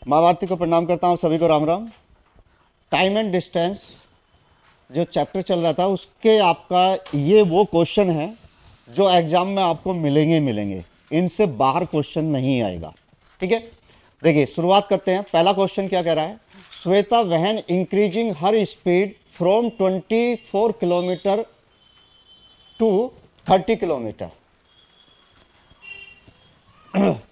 माँ भारती को प्रणाम करता हूँ, सभी को Ram Ram. Time and distance जो चैप्टर चल रहा था उसके आपका ये वो क्वेश्चन है जो एग्जाम में आपको मिलेंगे। इनसे बाहर क्वेश्चन नहीं आएगा। ठीक है, देखिए शुरुआत करते हैं। पहला क्वेश्चन क्या कह रहा है? Shweta when increasing her speed from 24 kilometre to 30 kilometre,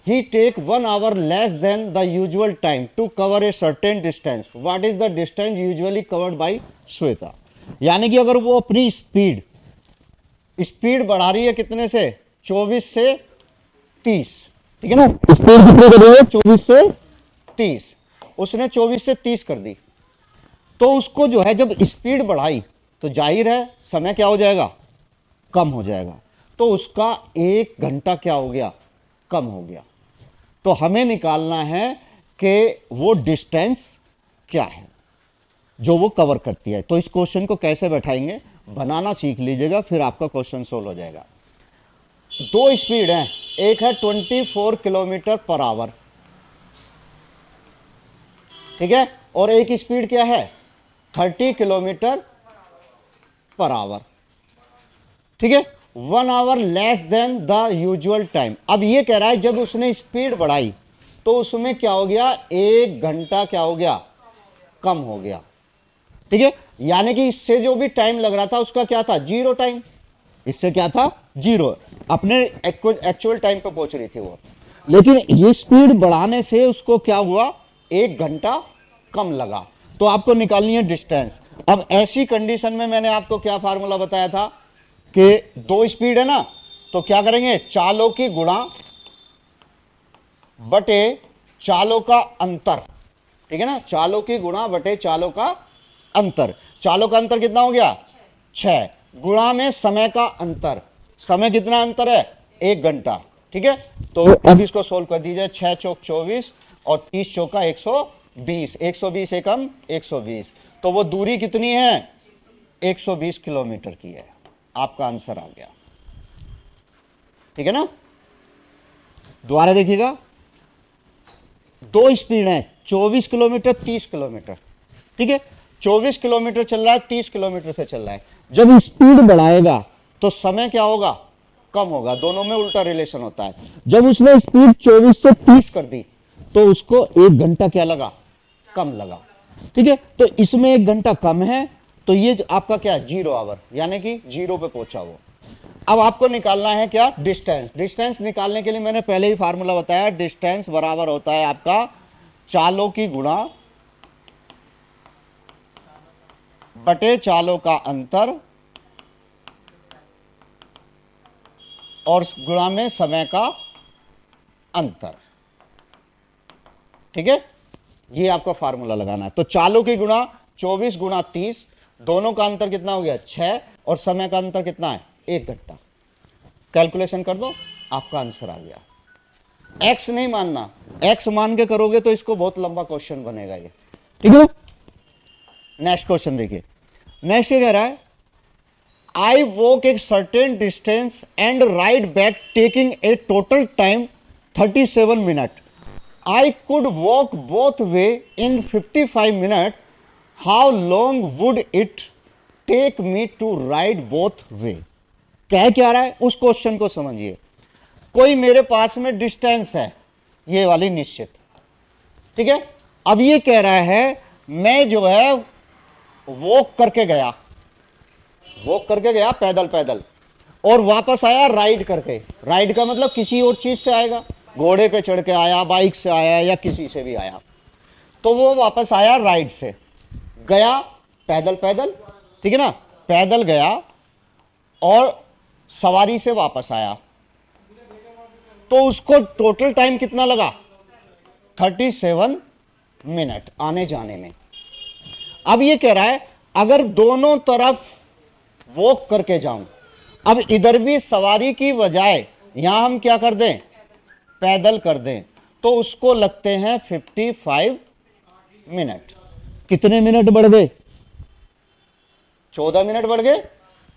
he take 1 hour less than the usual time to cover a certain distance. What is the distance usually covered by Shweta? यानी कि अगर वो अपनी स्पीड बढ़ा रही है कितने से? 24 से 30। ठीक है ना, स्पीड कितनी कर रही है? 24 से 30। उसने 24 से 30 कर दी, तो उसको जो है जब स्पीड बढ़ाई तो जाहिर है समय क्या हो जाएगा? कम हो जाएगा। तो उसका 1 घंटा क्या हो गया? कम हो गया। तो हमें निकालना है कि वो डिस्टेंस क्या है जो वो कवर करती है। तो इस क्वेश्चन को कैसे बैठाएंगे, बनाना सीख लीजिएगा, फिर आपका क्वेश्चन सोल्व हो जाएगा। दो स्पीड है, एक है 24 किलोमीटर पर आवर, ठीक है, और एक स्पीड क्या है? 30 किलोमीटर पर आवर। ठीक है, 1 hour less than the usual time. अब ये कह रहा है जब उसने स्पीड बढ़ाई तो उसमें क्या हो गया? 1 घंटा क्या हो गया? कम हो गया। ठीक है, यानी कि इससे जो भी टाइम लग रहा था उसका क्या था? Zero time. इससे क्या था? जीरो। अपने एक्चुअल टाइम पे पहुंच रही थी वो, लेकिन ये स्पीड बढ़ाने से उसको क्या हुआ? 1 घंटा कम लगा। तो आपको निकालनी है डिस्टेंस। अब ऐसी कंडीशन में मैंने आपको क्या फार्मूला बताया था कि दो स्पीड है ना, तो क्या करेंगे? चालों की गुणा बटे चालों का अंतर। ठीक है ना, चालों की गुणा बटे चालों का अंतर। चालों का अंतर कितना हो गया? 6 गुणा में समय का अंतर। समय कितना अंतर है? 1 घंटा। ठीक है, तो अब इसको सोल्व कर दीजिए। 6 चौक 24 और 30 चौका 120। 120 एकम 120, तो वो दूरी कितनी है? 120 किलोमीटर की है। आपका आंसर आ गया। ठीक है ना, दोबारा देखिएगा। दो स्पीड है, 24 किलोमीटर 30 किलोमीटर। ठीक है, 24 किलोमीटर चल रहा है, 30 किलोमीटर से चल रहा है। जब स्पीड बढ़ाएगा तो समय क्या होगा? कम होगा। दोनों में उल्टा रिलेशन होता है। जब उसने स्पीड 24 से 30 कर दी तो उसको 1 घंटा क्या लगा? कम लगा। ठीक है, तो इसमें 1 घंटा कम है, तो ये आपका क्या है? 0 आवर, यानी कि जीरो पे पहुंचा वो। अब आपको निकालना है क्या? डिस्टेंस। डिस्टेंस निकालने के लिए मैंने पहले ही फार्मूला बताया, डिस्टेंस बराबर होता है आपका चालों की गुणा बटे चालों का अंतर और गुणा में समय का अंतर। ठीक है, ये आपका फार्मूला लगाना है। तो चालों की गुणा 24 गुणा 30, दोनों का अंतर कितना हो गया? 6, और समय का अंतर कितना है? 1 घंटा। कैलकुलेशन कर दो, आपका आंसर आ गया। एक्स नहीं मानना, एक्स मान के करोगे तो इसको बहुत लंबा क्वेश्चन बनेगा ये। ठीक है, नेक्स्ट क्वेश्चन देखिए। नेक्स्ट ये कह रहा है, I walk a certain distance and ride back taking a total time 37 minute. I could walk both way in 55 minute. How long would it take me to ride both way? कह क्या रहा है उस question को समझिए। कोई मेरे पास में डिस्टेंस है, ये वाली निश्चित। ठीक है, अब ये कह रहा है मैं जो है वॉक करके गया, पैदल पैदल, और वापस आया राइड करके। राइड का मतलब किसी और चीज से आएगा, घोड़े पे चढ़ के आया, बाइक से आया, या किसी से भी आया। तो वो वापस आया राइड से, गया पैदल पैदल। ठीक है ना, पैदल गया और सवारी से वापस आया, तो उसको टोटल टाइम कितना लगा? 37 मिनट आने जाने में। अब ये कह रहा है अगर दोनों तरफ वॉक करके जाऊं, अब इधर भी सवारी की बजाय यहां हम क्या कर दें? पैदल कर दें, तो उसको लगते हैं 55 मिनट। कितने मिनट बढ़ गए? 14 मिनट बढ़ गए।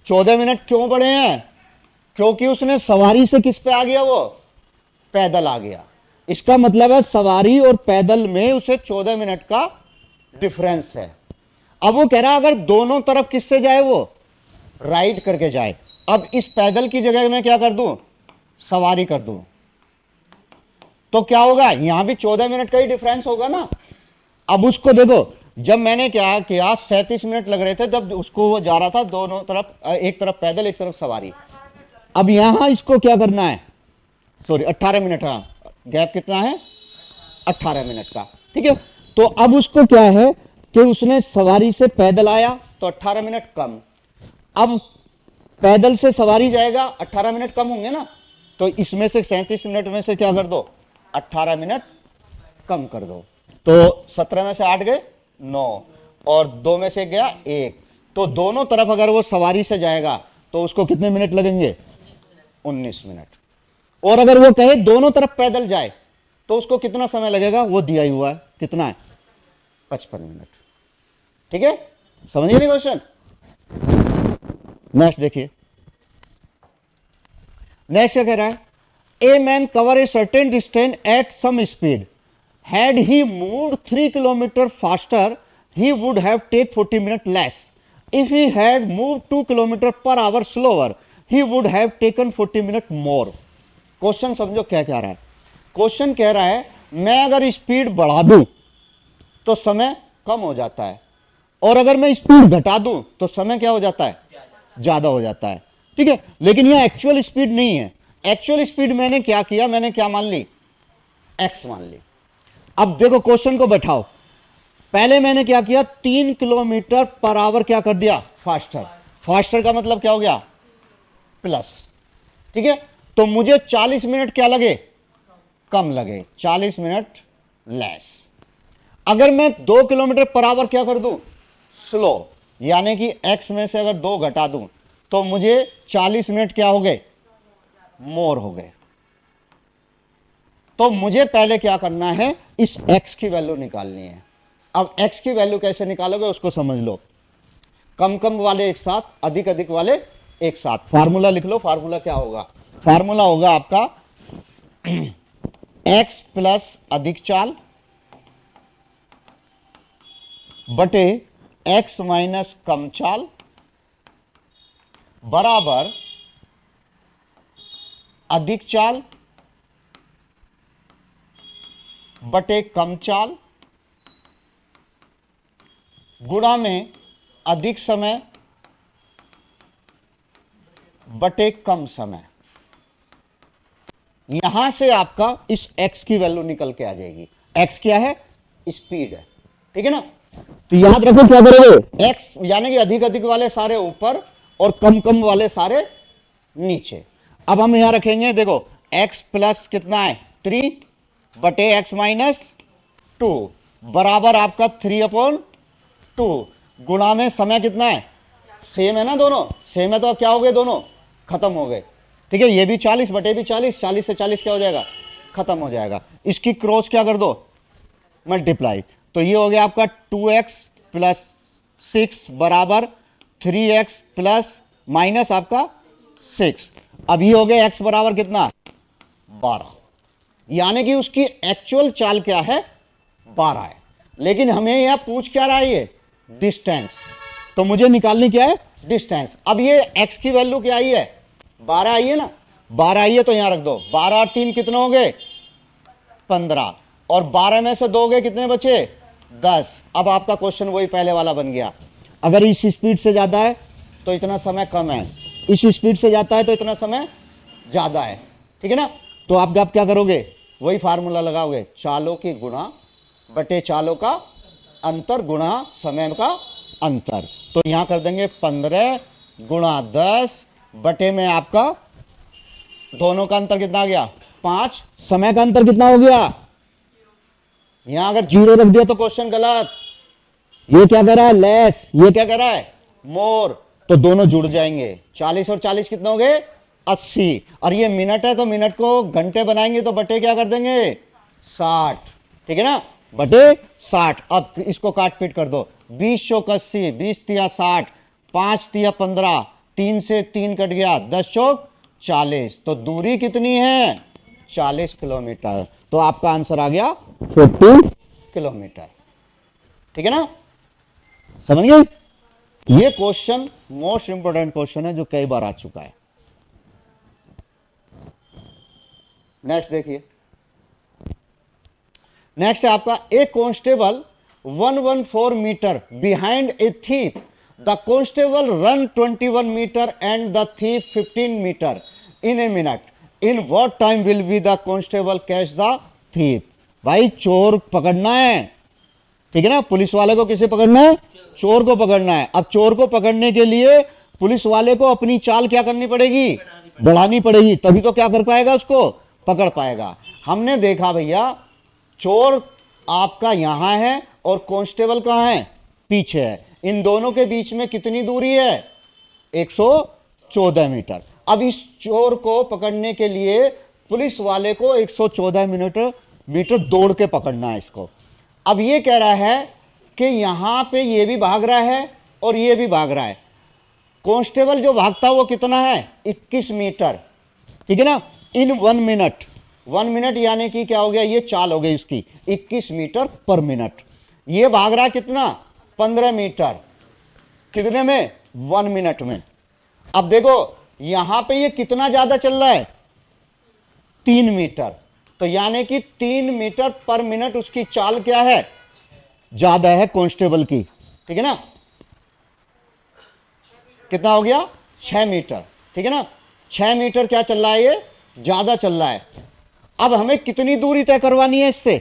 14 मिनट क्यों बढ़े हैं? क्योंकि उसने सवारी से किस पे आ गया? वो पैदल आ गया। इसका मतलब है सवारी और पैदल में उसे 14 मिनट का डिफरेंस है। अब वो कह रहा है अगर दोनों तरफ किससे जाए, वो राइड करके जाए। अब इस पैदल की जगह मैं क्या कर दूं, सवारी कर दूं, तो क्या होगा, यहां भी 14 मिनट का ही डिफरेंस होगा ना। अब उसको देखो, जब मैंने क्या किया 37 मिनट लग रहे थे जब उसको वो जा रहा था दोनों तरफ, एक तरफ पैदल एक तरफ सवारी। अब यहां इसको क्या करना है, सॉरी 18 मिनट, हाँ गैप कितना है 18 मिनट का, ठीक है। तो अब उसको क्या है कि उसने सवारी से पैदल आया तो 18 मिनट कम, अब पैदल से सवारी जाएगा 18 मिनट कम होंगे ना, तो इसमें से 37 मिनट में से क्या कर दो 18 मिनट कम कर दो, तो 17 में से 8 गए 9 और 2 में से गया 1, तो दोनों तरफ अगर वो सवारी से जाएगा तो उसको कितने मिनट लगेंगे 19 मिनट। और अगर वो कहे दोनों तरफ पैदल जाए तो उसको कितना समय लगेगा, वो दिया ही हुआ है, कितना है 55 मिनट, ठीक है। समझिए नहीं क्वेश्चन। नेक्स्ट देखिए, नेक्स्ट क्या कह रहा है, a man cover a certain distance at some speed, had he moved 3 kilometre faster he would have take 40 minutes less. If he had moved 2 kilometre पर our slower, he would have taken 40 minutes more. Question समझो क्या कह रहा है। Question कह रहा है मैं अगर स्पीड बढ़ा दूं तो समय कम हो जाता है, और अगर मैं स्पीड घटा दूं तो समय क्या हो जाता है, ज्यादा हो जाता है, ठीक है। लेकिन यह एक्चुअल स्पीड नहीं है। एक्चुअल स्पीड मैंने क्या किया, मैंने क्या मान ली, एक्स मान ली। अब देखो क्वेश्चन को बैठाओ, पहले मैंने क्या किया 3 किलोमीटर पर आवर क्या कर दिया फास्टर, फास्टर का मतलब क्या हो गया प्लस, ठीक है। तो मुझे 40 मिनट क्या लगे, कम लगे, 40 मिनट लेस। अगर मैं 2 किलोमीटर पर आवर क्या कर दूं स्लो, यानी कि x में से अगर 2 घटा दूं तो मुझे 40 मिनट क्या हो गए मोर हो गए। तो मुझे पहले क्या करना है, इस x की वैल्यू निकालनी है। अब x की वैल्यू कैसे निकालोगे उसको समझ लो, कम कम वाले एक साथ, अधिक अधिक वाले एक साथ। फार्मूला लिख लो, फार्मूला क्या होगा, फार्मूला होगा आपका x प्लस अधिक चाल बटे x माइनस कम चाल बराबर अधिक चाल बटे कम चाल गुणा में अधिक समय बटे कम समय। यहां से आपका इस x की वैल्यू निकल के आ जाएगी। x क्या है, स्पीड है, ठीक है ना। तो याद रखो क्या करोगे, x यानी कि अधिक अधिक वाले सारे ऊपर और कम कम वाले सारे नीचे। अब हम यहां रखेंगे, देखो x प्लस कितना है 3 बटे x माइनस 2 बराबर आपका 3/2 गुणा में समय कितना है, सेम है ना, दोनों सेम है, तो अब क्या हो गए, दोनों खत्म हो गए, ठीक है। ये भी 40 बटे भी 40, 40 से 40 क्या हो जाएगा खत्म हो जाएगा। इसकी क्रॉस क्या कर दो मल्टीप्लाई, तो ये हो गया आपका 2x प्लस 6 बराबर 3x प्लस माइनस आपका 6। अब ये हो गया x बराबर कितना 12, यानी कि उसकी एक्चुअल चाल क्या है 12 है। लेकिन हमें यह पूछ क्या रहा है, ये डिस्टेंस, तो मुझे निकालनी क्या है डिस्टेंस। अब ये x की वैल्यू क्या आई है 12 आई है ना, 12 आई है तो यहां रख दो, 12 और 3 कितने हो गए 15, और 12 में से 2 गए कितने बचे 10। अब आपका क्वेश्चन वही पहले वाला बन गया, अगर इस स्पीड से ज्यादा है तो इतना समय कम है, इस स्पीड से जाता है तो इतना समय ज्यादा है, ठीक है ना। तो आप क्या करोगे, वही फार्मूला लगाओगे, चालों की गुणा बटे चालों का अंतर गुणा समय का अंतर। तो यहां कर देंगे 15 गुणा 10 बटे में आपका दोनों का अंतर कितना आ गया 5, समय का अंतर कितना हो गया, यहां अगर 0 रख दिया तो क्वेश्चन गलत। ये क्या कह रहा है लेस, ये क्या कह रहा है मोर, तो दोनों जुड़ जाएंगे, 40 और 40 कितने हो गए 80, और ये मिनट है तो मिनट को घंटे बनाएंगे तो बटे क्या कर देंगे 60, ठीक है ना, बटे 60। अब इसको काट पीट कर दो, 20 चौक 80, 20 तिया 60, 5 तिया 15, 3 से 3 कट गया, 10 चौक 40, तो दूरी कितनी है 40 किलोमीटर। तो आपका आंसर आ गया 50 किलोमीटर। ठीक है ना, समझ गए? ये क्वेश्चन मोस्ट इंपोर्टेंट क्वेश्चन है जो कई बार आ चुका है। नेक्स्ट देखिए, नेक्स्ट है आपका a constable 114 metre behind a thief, the constable run 21 metre and the thief 15 metre in a minute, in what time will be the constable catch the thief. भाई चोर पकड़ना है, ठीक है ना, पुलिस वाले को किसे पकड़ना है? चोर को पकड़ना है। अब चोर को पकड़ने के लिए पुलिस वाले को अपनी चाल क्या करनी पड़ेगी? बढ़ानी पड़ेगी, तभी तो क्या कर पाएगा, उसको पकड़ पाएगा। हमने देखा भैया चोर आपका यहां है और कांस्टेबल कहां है? पीछे है। इन दोनों के बीच में कितनी दूरी है? 114 मीटर। अब इस चोर को पकड़ने के लिए पुलिस वाले को 114 मीटर दौड़ के पकड़ना है इसको। अब ये कह रहा है कि यहां पे ये भी भाग रहा है और ये भी भाग रहा है। कांस्टेबल जो भागता है वो कितना है? 21 मीटर, ठीक है ना, इन 1 मिनट। 1 मिनट यानी कि क्या हो गया? ये चाल हो गई इसकी 21 मीटर पर मिनट। ये भाग रहा कितना? 15 मीटर। कितने में? 1 मिनट में। अब देखो यहां पे ये कितना ज्यादा चल रहा है? 3 मीटर। तो यानी कि 3 मीटर पर मिनट उसकी चाल क्या है? ज्यादा है कांस्टेबल की, ठीक है ना। कितना हो गया? 6 मीटर, ठीक है ना। 6 मीटर क्या चल रहा है? ये ज्यादा चल रहा है। अब हमें कितनी दूरी तय करवानी है इससे?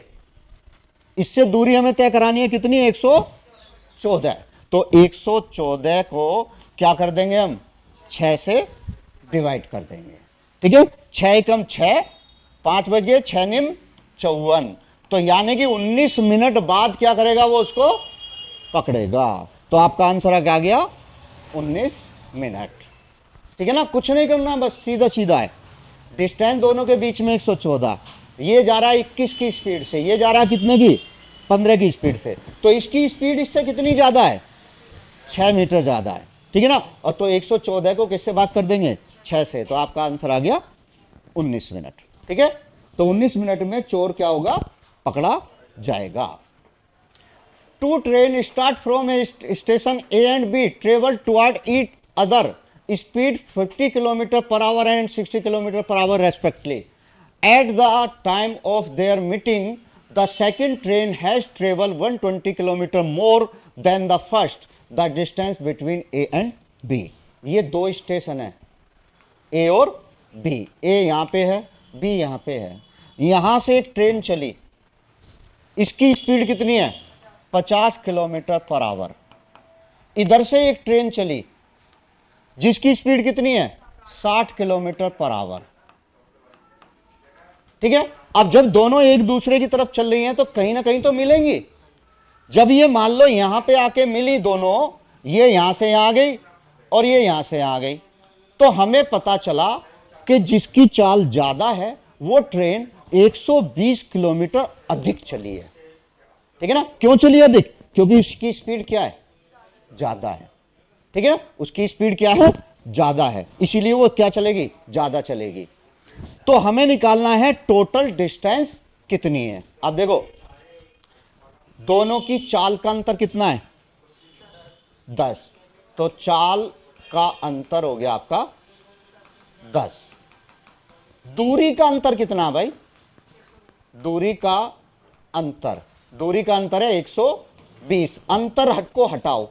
इससे दूरी हमें तय करानी है कितनी? 114। तो 114 को क्या कर देंगे हम? 6 से डिवाइड कर देंगे, ठीक है। 6 एकम 6, 5 बज गए, 6 निम 54। तो यानी कि 19 मिनट बाद क्या करेगा वो? उसको पकड़ेगा। तो आपका आंसर आ गया 19 मिनट, ठीक है ना। कुछ नहीं करना, बस सीधा सीधा है। डिस्टेंस दोनों के बीच में 114। ये जा रहा है 21 की स्पीड से, ये जा रहा है कितने की? 15 की स्पीड से। तो इसकी स्पीड इससे कितनी ज्यादा है? 6 मीटर ज्यादा है, ठीक है ना। और तो 114 को किससे भाग कर देंगे? 6 से। तो आपका आंसर आ गया 19 मिनट, ठीक है। तो 19 मिनट में चोर क्या होगा? पकड़ा जाएगा। 2 train start from a station A and B, travel toward each other, speed 50 km per hour and 60 km per hour respectively. At the time of their meeting, the second train has traveled 120 km more than the first. The distance between A and B. ये दो station है, A और B. A यहाँ पे है, B यहाँ पे है। यहाँ से एक ट्रेन चली, इसकी स्पीड कितनी है? 50 किलोमीटर पर आवर। इधर से एक ट्रेन चली जिसकी स्पीड कितनी है? 60 किलोमीटर पर आवर, ठीक है। अब जब दोनों एक दूसरे की तरफ चल रही हैं तो कहीं ना कहीं तो मिलेंगी। जब ये मान लो यहां पे आके मिली दोनों, ये यहां से यहां आ गई और ये यहां से यहां आ गई, तो हमें पता चला कि जिसकी चाल ज्यादा है वो ट्रेन 120 किलोमीटर अधिक चली है, ठीक है ना। क्यों चली अधिक? क्योंकि इसकी स्पीड क्या है? ज्यादा है, ठीक है। उसकी स्पीड क्या है? ज्यादा है, इसीलिए वो क्या चलेगी? ज्यादा चलेगी। तो हमें निकालना है टोटल डिस्टेंस कितनी है। अब देखो दोनों की चाल का अंतर कितना है? 10। तो चाल का अंतर हो गया आपका 10। दूरी का अंतर कितना है भाई? दूरी का अंतर है 120। अंतर हट को हटाओ,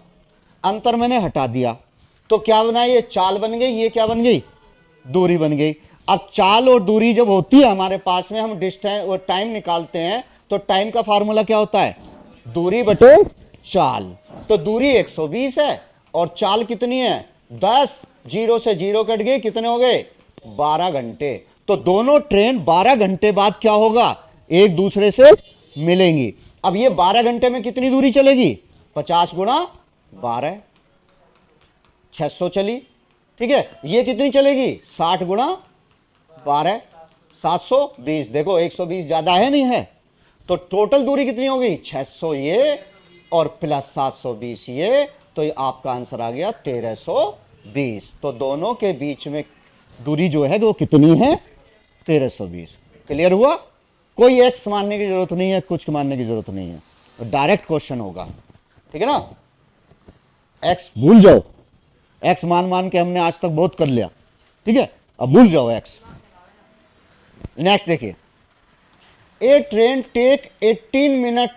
अंतर मैंने हटा दिया तो क्या बना? ये चाल बन गई, ये क्या बन गई? दूरी बन गई। अब चाल और दूरी जब होती है हमारे पास में, हम डिस्टेंस और टाइम निकालते हैं, तो टाइम का फार्मूला क्या होता है? दूरी बटे चाल। तो दूरी 120 है और चाल कितनी है? 10। 0 से 0 कट गए, कितने हो गए? 12 घंटे। तो दोनों ट्रेन 12 घंटे बाद क्या होगा? एक दूसरे से मिलेंगी। अब ये 12 घंटे में कितनी दूरी चलेगी? 50 गुणा 12, 600 चली, ठीक है। ये कितनी चलेगी? 60 गुणा 12, 720। देखो 120 ज्यादा है नहीं है, तो टोटल दूरी कितनी होगी? 600 ये और प्लस 720 ये। तो ये आपका आंसर आ गया 1320। तो दोनों के बीच में दूरी जो है वो कितनी है? 1320। क्लियर हुआ? कोई एक्स मानने की जरूरत नहीं है, कुछ मानने की जरूरत नहीं है, डायरेक्ट क्वेश्चन होगा, ठीक है ना। एक्स भूल जाओ, एक्स मान मान के हमने आज तक बहुत कर लिया, ठीक है, अब भूल जाओ एक्स। नेक्स्ट देखिए, a train take 18 minute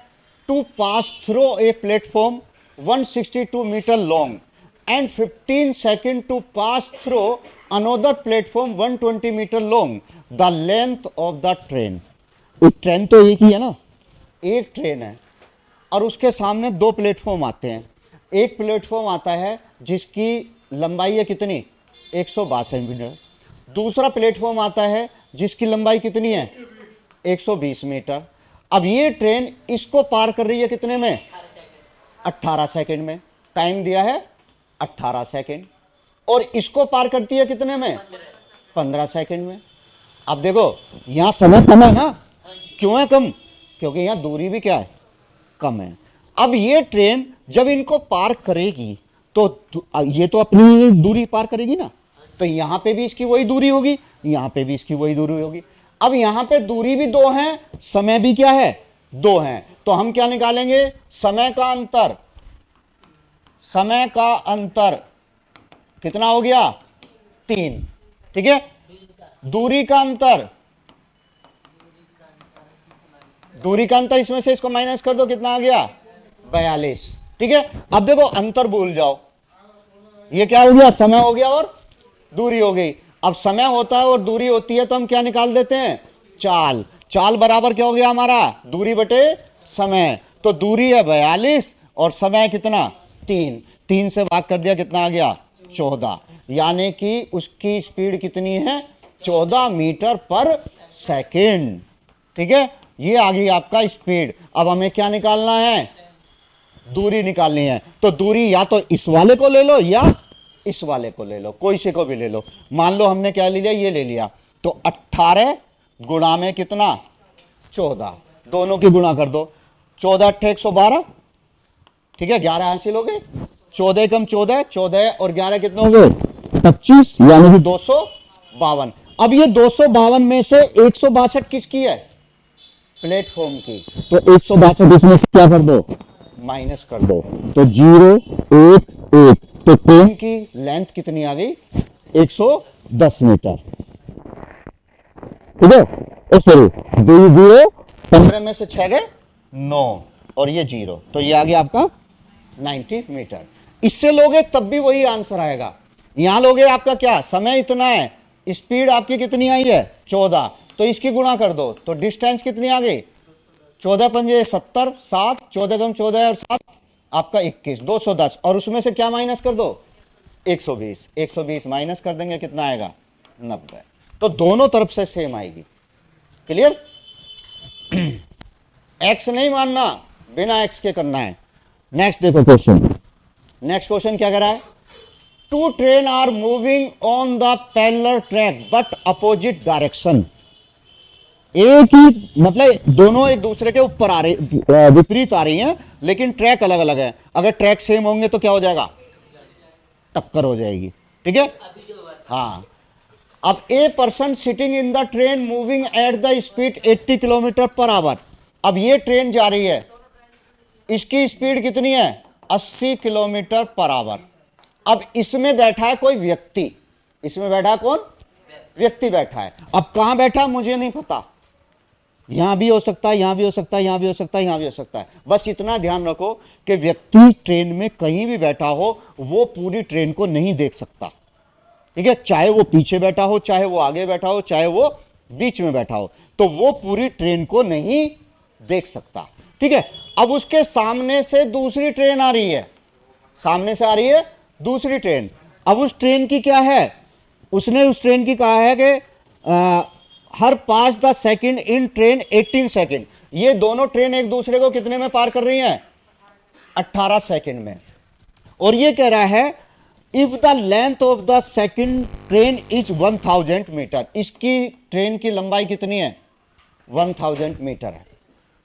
to pass through a platform 162 metre long and 15 second to pass through another platform 120 metre long, the length of the train. एक ट्रेन तो एक ही है ना, एक ट्रेन है और उसके सामने दो प्लेटफॉर्म आते हैं। एक प्लेटफॉर्म आता है जिसकी लंबाई है कितनी, 162 मीटर। दूसरा प्लेटफॉर्म आता है जिसकी लंबाई कितनी है, 120 मीटर। अब ये ट्रेन इसको पार कर रही है कितने में, 18 सेकंड में। टाइम दिया है 18 सेकंड। और इसको पार करती है कितने में, 15 सेकंड में। अब देखो यहां समय कम है ना, क्यों है कम, क्योंकि यहां दूरी भी क्या है, कम है। अब ये ट्रेन जब इनको पार करेगी तो ये तो अपनी दूरी पार करेगी ना, तो यहां पे भी इसकी वही दूरी होगी, यहां पे भी इसकी वही दूरी होगी। अब यहां पे दूरी भी दो है, समय भी क्या है, दो है, तो हम क्या निकालेंगे, समय का अंतर। समय का अंतर कितना हो गया, 3, ठीक है। दूरी का अंतर, दूरी का अंतर इसमें से इसको माइनस कर दो, कितना आ गया, 42, ठीक है। अब देखो अंतर भूल जाओ, ये क्या हो गया, समय हो गया और दूरी हो गई। अब समय होता है और दूरी होती है तो हम क्या निकाल देते हैं, चाल। चाल बराबर क्या हो गया हमारा, दूरी बटे समय। तो दूरी है 42 और समय कितना, 3। 3 से भाग कर दिया, कितना आ गया, 14। यानी कि उसकी स्पीड कितनी है, 14 मीटर पर सेकेंड, ठीक है। ये आ गई आपका स्पीड। अब हमें क्या निकालना है, दूरी निकालनी है। तो दूरी या तो इस वाले को ले लो या इस वाले को ले लो, कोई से को भी ले लो। मान लो हमने क्या ले लिया, ये ले लिया, तो 18 गुणा में कितना, 14, दोनों की गुणा कर दो। 14 8 112, ठीक है, 11 हासिल हो गए। 14 कम 14, 14 और 11 कितने हो गए, 25, यानी कि 252। अब ये 252 में से 162 किसकी है, प्लेटफॉर्म की, तो 162 इसमें से क्या कर दो, माइनस कर दो, तो 0 1 1। तो ट्रेन की लेंथ कितनी आ गई, 110 मीटर, ठीक है। सॉरी, 0 15 में से 6 गए 9 और ये 0, तो ये आ गया आपका 90 मीटर। इससे लोगे तब भी वही आंसर आएगा। यहां लोगे आपका क्या, समय इतना है, स्पीड आपकी कितनी आई है, 14, तो इसकी गुणा कर दो, तो डिस्टेंस कितनी आ गई, 14 पंजे 70, 7, 14 कम 14 और 7 आपका 21, 210। और उसमें से क्या माइनस कर दो, 120। 120 माइनस कर देंगे, कितना आएगा, 90। तो दोनों तरफ से सेम आएगी। क्लियर। एक्स नहीं मानना, बिना एक्स के करना है। नेक्स्ट देखो क्वेश्चन, नेक्स्ट क्वेश्चन क्या कह रहा है, two train are moving on the parallel track but opposite direction. एक ही मतलब दोनों एक दूसरे के ऊपर आ रही, विपरीत आ रही हैं, लेकिन ट्रैक अलग अलग है। अगर ट्रैक सेम होंगे तो क्या हो जाएगा, टक्कर हो जाएगी, ठीक है। हाँ, अब a person sitting in the train moving at the speed 80 kilometre पर आवर। अब ये ट्रेन जा रही है, इसकी स्पीड कितनी है, 80 किलोमीटर पर आवर। अब इसमें बैठा है कोई व्यक्ति, इसमें बैठा कौन, व्यक्ति बैठा है। अब कहां बैठा मुझे नहीं पता, यहां भी हो सकता है, यहां भी हो सकता है, यहां भी हो सकता है, यहां भी हो सकता है। बस इतना ध्यान रखो कि व्यक्ति ट्रेन में कहीं भी बैठा हो वो पूरी ट्रेन को नहीं देख सकता, ठीक है। चाहे वो पीछे बैठा हो, चाहे वो आगे बैठा हो, चाहे वो बीच में बैठा हो, तो वो पूरी ट्रेन को नहीं देख सकता, ठीक है। अब उसके सामने से दूसरी ट्रेन आ रही है, सामने से आ रही है दूसरी ट्रेन। अब उस ट्रेन की क्या है, उसने उस ट्रेन की कहा है कि हर 5 सेकेंड इन ट्रेन 18 सेकेंड। ये दोनों ट्रेन एक दूसरे को कितने में पार कर रही हैं, 18 सेकेंड में। और ये कह रहा है if the length of the second train is 1000 metre. इसकी ट्रेन की लंबाई कितनी है, 1000 मीटर है,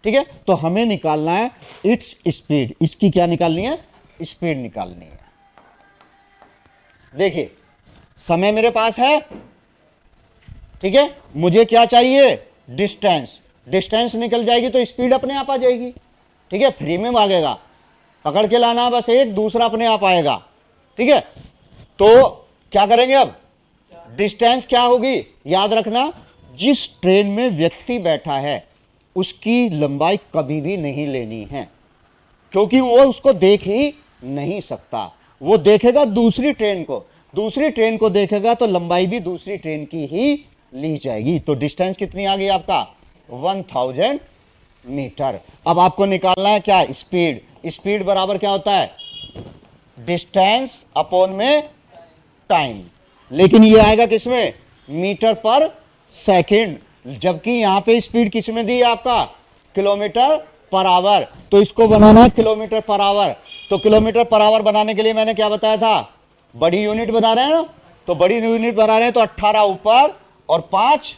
ठीक है। तो हमें निकालना है इट्स स्पीड, इसकी क्या निकालनी है, स्पीड निकालनी है। देखिए समय मेरे पास है, ठीक है, मुझे क्या चाहिए, डिस्टेंस। डिस्टेंस निकल जाएगी तो स्पीड अपने आप आ जाएगी। ठीक है, फ्री में भागेगा, पकड़ के लाना बस एक, दूसरा अपने आप आएगा। ठीक है, तो क्या करेंगे अब, डिस्टेंस क्या होगी याद रखना, जिस ट्रेन में व्यक्ति बैठा है उसकी लंबाई कभी भी नहीं लेनी है, क्योंकि वो उसको देख ही नहीं सकता। वो देखेगा दूसरी ट्रेन को, दूसरी ट्रेन को देखेगा तो लंबाई भी दूसरी ट्रेन की ही ली जाएगी। तो डिस्टेंस कितनी आ गई आपका 1000 मीटर। अब आपको निकालना है क्या, स्पीड। स्पीड बराबर क्या होता है, डिस्टेंस अपॉन में टाइम, लेकिन ये आएगा किसमें, मीटर पर सेकंड, जबकि यहां पे स्पीड किसमें दी है आपका, किलोमीटर पर आवर। तो इसको बनाना है किलोमीटर पर आवर। तो किलोमीटर पर आवर बनाने के लिए मैंने क्या बताया था, बड़ी यूनिट बना रहे हैं ना, तो बड़ी यूनिट बना रहे हैं तो 18 ऊपर और 5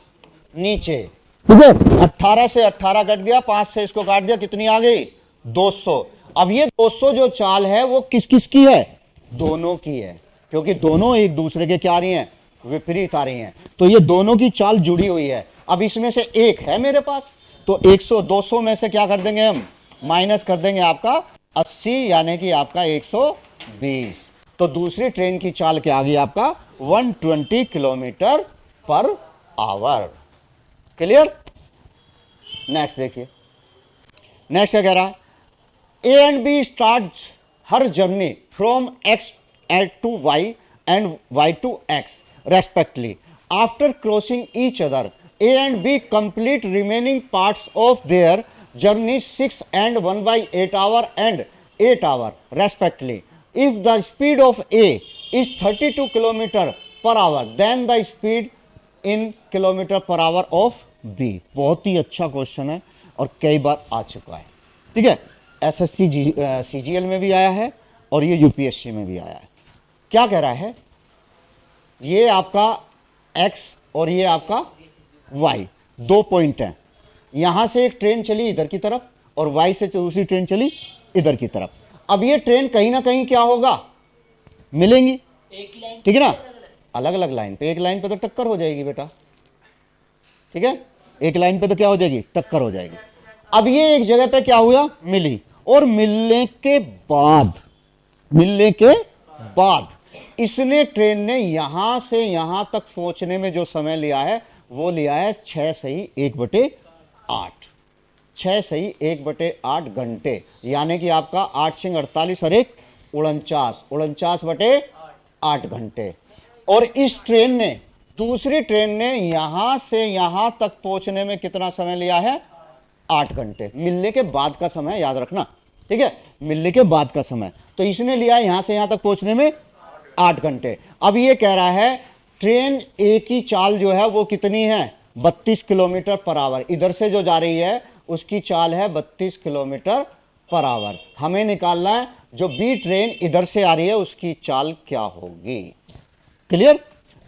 नीचे। ठीक है, 18 से 18 कट गया, 5 से इसको काट दिया, कितनी आ गई 200। अब ये 200 जो चाल है वो किस किस की है, दोनों की है, क्योंकि दोनों एक दूसरे के क्या आ रही हैं, विपरीत आ रही हैं। तो ये दोनों की चाल जुड़ी हुई है। अब इसमें से एक है मेरे पास, तो 100 200 में से क्या कर देंगे हम, माइनस कर देंगे आपका 80, यानी कि आपका 120। तो दूसरी ट्रेन की चाल क्या आ गई आपका 120 किलोमीटर पर आवर। क्लियर। नेक्स्ट देखिए, नेक्स्ट क्या कह रहा है, A and B start her journey from X to Y and Y to X respectively. After crossing each other, A and B complete remaining parts of their journey 6 and 1/8 hour and 8 hour respectively. If the speed of A is 32 km per hour, then the speed in kilometer per hour of B. बहुत ही अच्छा question है और कई बार आ चुका है। ठीक है, SSC CGL में भी आया है और ये UPSC में भी आया है। क्या कह रहा है, ये आपका X और ये आपका Y, 2 पॉइंट हैं। यहां से एक ट्रेन चली इधर की तरफ और Y से दूसरी ट्रेन चली इधर की तरफ। अब ये ट्रेन कहीं ना कहीं क्या होगा, मिलेंगी, ठीक है ना, अलग अलग लाइन पे। एक लाइन पे तो टक्कर हो जाएगी बेटा, ठीक है, एक लाइन पे तो क्या हो जाएगी, टक्कर हो जाएगी। अब ये एक जगह पे क्या हुआ, मिली, और मिलने के बाद इसने, ट्रेन ने यहां से यहां तक पहुंचने में जो समय लिया है वो लिया है 6 सही 1/8, 6 सही 1/8 घंटे, यानी कि आपका 8 सिंह 48 और 1 49 घंटे। और इस ट्रेन ने, दूसरी ट्रेन ने यहां से यहां तक पहुंचने में कितना समय लिया है, 8 घंटे। मिलने के बाद का समय याद रखना, ठीक है, मिलने के बाद का समय। तो इसने लिया यहां से यहां तक पहुंचने में 8 घंटे। अब ये कह रहा है ट्रेन ए की चाल जो है वो कितनी है, 32 किलोमीटर पर आवर। इधर से जो जा रही है उसकी चाल है 32 किलोमीटर पर आवर। हमें निकालना है जो बी ट्रेन इधर से आ रही है उसकी चाल क्या होगी। क्लियर।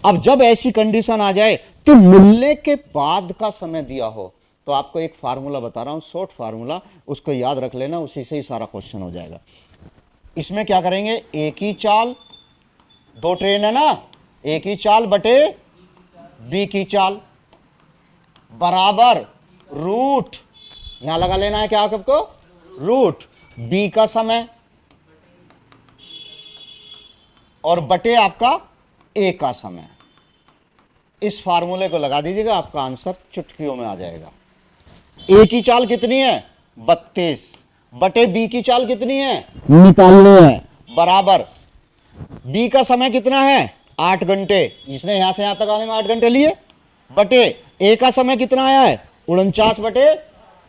अब जब ऐसी कंडीशन आ जाए तो मिलने के बाद का समय दिया हो, तो आपको एक फार्मूला बता रहा हूं, शॉर्ट फार्मूला, उसको याद रख लेना, उसी से ही सारा क्वेश्चन हो जाएगा। इसमें क्या करेंगे, ए की चाल, 2 ट्रेन है ना, ए की चाल बटे बी की चाल बराबर रूट, यहां लगा लेना है क्या आपको, रूट बी का समय और बटे आपका ए का समय। इस फार्मूले को लगा दीजिएगा, आपका आंसर चुटकियों में आ जाएगा। ए की चाल कितनी है 32 बटे बी की चाल कितनी है निकालने है, बराबर बी का समय कितना है 8 घंटे, इसने यहां से यहां तक आने में 8 घंटे लिए, बटे ए का समय कितना आया है 49 बटे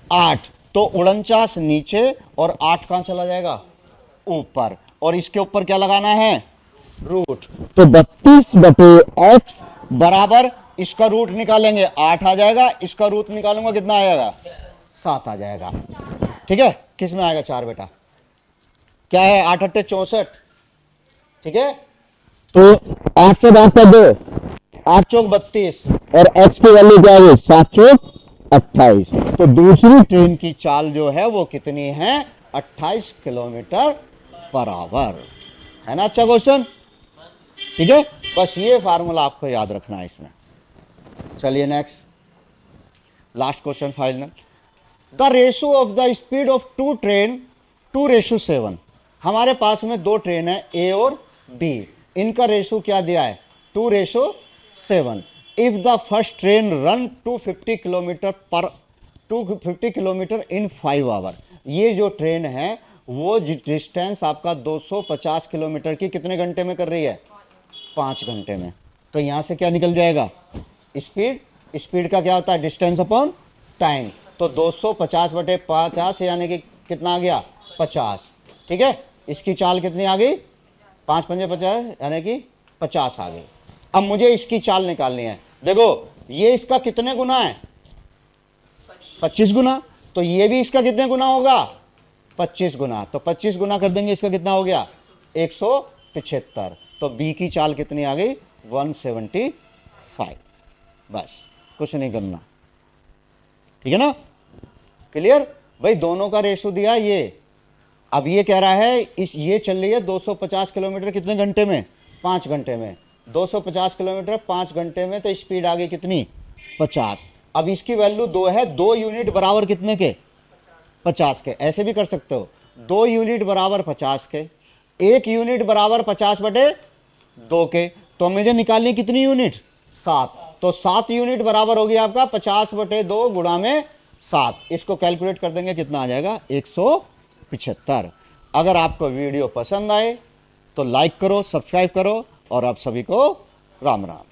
8, तो 49 नीचे और 8 कहां चला जाएगा ऊपर, और इसके ऊपर क्या लगाना है रूट। तो 32 बटे x बराबर, इसका रूट निकालेंगे 8 आ जाएगा, इसका रूट निकालूंगा कितना आएगा 7 आ जाएगा। ठीक है, किस में आएगा 4 बेटा, क्या है 8 अट्ठे 64, ठीक है, तो 8 से बात कर दो, 8 चौक 32 और x की वैल्यू क्या है 7 चौक 28। तो दूसरी ट्रेन की चाल जो है वो कितनी है 28 किलोमीटर पर आवर, है ना। अच्छा क्वेश्चन, ठीक है, बस ये फार्मूला आपको याद रखना है इसमें। चलिए next, last question final. The ratio of the speed of two train 2:7। हमारे पास में दो ट्रेन है ए और बी, इनका रेशो क्या दिया है 2:7। If the first train run 250 kilometre in 5 hour. ये जो ट्रेन है वो डिस्टेंस आपका 250 किलोमीटर की कितने घंटे में कर रही है 5 घंटे में। तो यहां से क्या निकल जाएगा स्पीड, स्पीड का क्या होता है डिस्टेंस अपॉन टाइम। तो 250/50 यानी कि कितना आ गया 50। ठीक है, इसकी चाल कितनी आ गई 5 पंजे 50 यानी कि 50 आ गई। अब मुझे इसकी चाल निकालनी है। देखो ये इसका कितने गुना है 25 गुना, तो ये भी इसका कितने गुना होगा 25 गुना। तो 25 गुना कर देंगे, इसका कितना हो गया 175। तो बी की चाल कितनी आ गई 175। बस कुछ नहीं करना, ठीक है ना, क्लियर भाई। दोनों का रेशो दिया ये। अब ये कह रहा है ये चल रही है 250 किलोमीटर कितने घंटे में 5 घंटे में। 250 किलोमीटर 5 घंटे में, तो स्पीड आ गई कितनी 50। अब इसकी वैल्यू 2 है, 2 यूनिट बराबर कितने के 50 के। ऐसे भी कर सकते हो 2 यूनिट बराबर 50 के, 1 यूनिट बराबर 50/2 के। तो मुझे निकालनी कितनी यूनिट 7। तो 7 यूनिट बराबर होगी आपका 50/2 गुणा में 7। इसको कैलकुलेट कर देंगे कितना आ जाएगा 175। अगर आपको वीडियो पसंद आए तो लाइक करो, सब्सक्राइब करो, और आप सभी को राम राम।